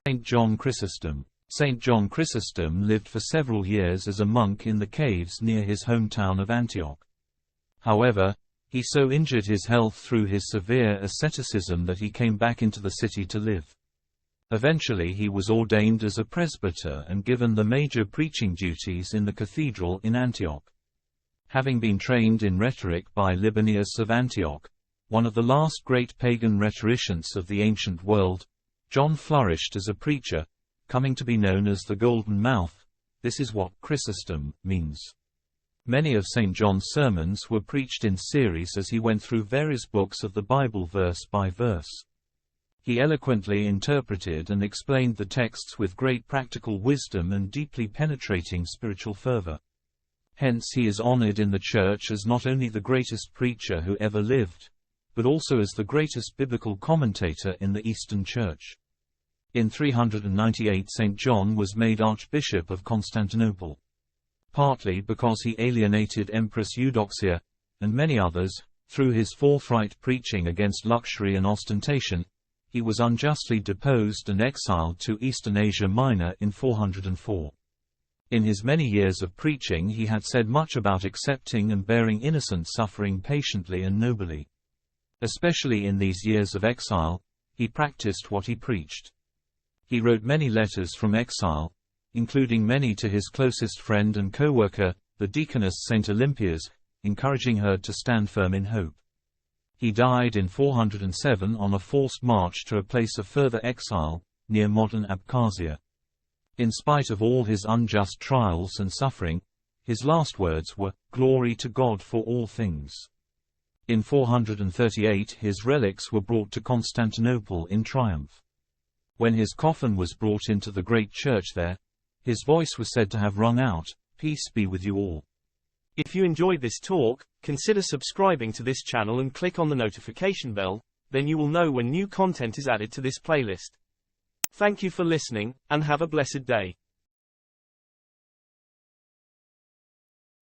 Saint John Chrysostom. Saint John Chrysostom lived for several years as a monk in the caves near his hometown of Antioch. However, he so injured his health through his severe asceticism that he came back into the city to live. Eventually he was ordained as a presbyter and given the major preaching duties in the cathedral in Antioch. Having been trained in rhetoric by Libanius of Antioch, one of the last great pagan rhetoricians of the ancient world, John flourished as a preacher, coming to be known as the Golden Mouth. This is what Chrysostom means. Many of St. John's sermons were preached in series as he went through various books of the Bible verse by verse. He eloquently interpreted and explained the texts with great practical wisdom and deeply penetrating spiritual fervor. Hence he is honored in the Church as not only the greatest preacher who ever lived, but also as the greatest biblical commentator in the Eastern Church. In 398 St. John was made Archbishop of Constantinople. Partly because he alienated Empress Eudoxia, and many others, through his forthright preaching against luxury and ostentation, he was unjustly deposed and exiled to Eastern Asia Minor in 404. In his many years of preaching he had said much about accepting and bearing innocent suffering patiently and nobly. Especially in these years of exile, he practiced what he preached. He wrote many letters from exile, including many to his closest friend and co-worker, the deaconess Saint Olympias, encouraging her to stand firm in hope. He died in 407 on a forced march to a place of further exile, near modern Abkhazia. In spite of all his unjust trials and suffering, his last words were, "Glory to God for all things." In 438 his relics were brought to Constantinople in triumph. When his coffin was brought into the great church there, his voice was said to have rung out, "Peace be with you all." If you enjoyed this talk, consider subscribing to this channel and click on the notification bell, then you will know when new content is added to this playlist. Thank you for listening, and have a blessed day.